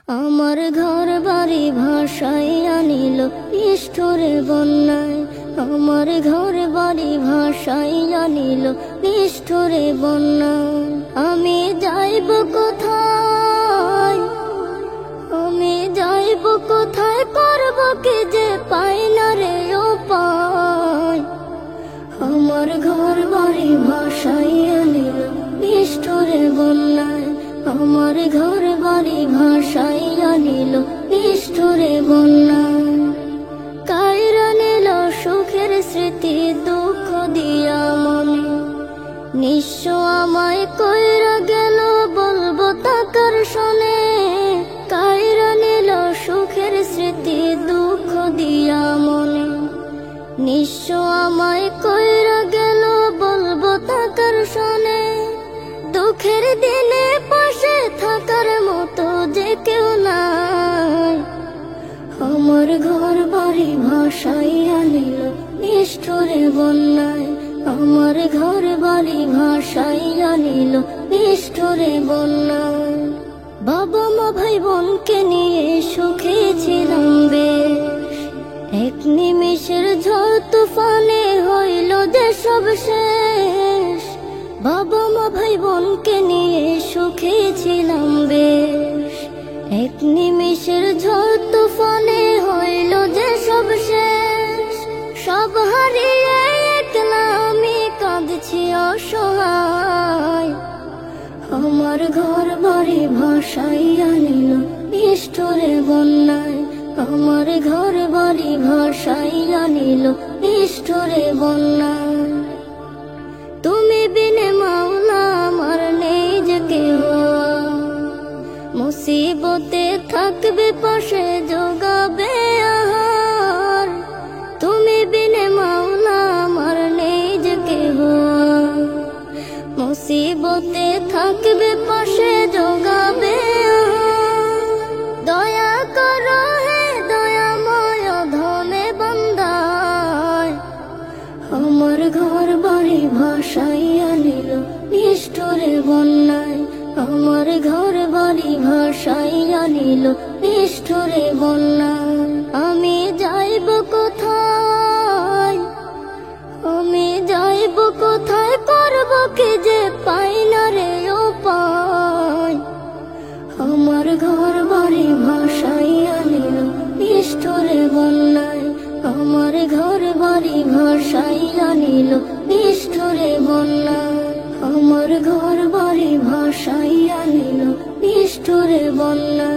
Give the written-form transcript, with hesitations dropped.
আমার ঘর বাড়ি ভাসাইয়া নিল নিষ্ঠুরে বন্যায়। আমার ঘর বাড়ি ভাসাইয়া নিল নিষ্ঠুরে বন্যায়। আমি যাইব কোথায়, আমি যাইব কোথায়, করব কি যে পাই না রে উপায়। আমার ঘর বাড়ি ভাসাইয়া নিল নিষ্ঠুরে বন্যায়। আমার ঘর বাড়ি ভাসাইয়া নিল নিষ্ঠুরে বন্যায়। কাইরা নিল সুখের স্মৃতি দুঃখ দিয়া মনে, নিঃস্ব আমায় কইরা গেল বলবো তাকার শোনে। কাইরা নিল সুখের স্মৃতি দুঃখ দিয়া মনে, নিঃস্ব আমায় কইরা গেল বলবো তাকার শোনে। দুঃখের দিনে পাশে থাকার মতো যে কেউ নাই। আমার ঘর বাড়ি ভাসাইয়া নিল নিষ্ঠুরে বন্যায়। আমার ঘর বাড়ি ভাসাইয়া নিল নিষ্ঠুরে বন্যায়। বাবা মা ভাই বোনকে নিয়ে সুখে ছিলাম বেশ, এক নিমেষের ঝড় তুফানে হইল যে সব শেষ। বাবা মা ভাই বোনকে নিয়ে সুখে ছিলাম বেশ, এক নিমেষের ঝড় তুফানে হইল যে সব শেষ। সব হারিয়ে একলা আমি কাঁদছি অসহায়। আমার ঘর বাড়ি ভাসাইয়া নিল নিষ্ঠুরে বন্যায়। আমার ঘর বাড়ি ভাসাইয়া নিল নিষ্ঠুরে বন্যায়। তুমি বিনে মাওলা আমার নেই যে কেহ, মুসিবতে থাকবে পাশে যোগাবে আহার। তুমি বিনে মাওলা আমার নেই যে কেহ, মুসিবতে থাকবে পাশে যোগাবে আহার। দয়া করো হে দয়াময় ধমে বান্দায়। আমার ঘর বাড়ি ভাসাইয়া নিল নিষ্ঠুরে বন্যায়। আমার ঘর বাড়ি ভাসাইয়া নিল নিষ্ঠুরে বন্যায়। আমি যাইব কোথায়, আমি যাইব কোথায়, করব কি যে পাই না রে উপায়। আমার ঘর বাড়ি ভাসাইয়া নিল নিষ্ঠুরে বন্যায়। আমার ঘর বাড়ি ভাসাইয়া নিল নিষ্ঠুরে বন্যায়। আমার ঘর বাড়ি ভাসাইয়া নিল নিষ্ঠুরে বন্যায়।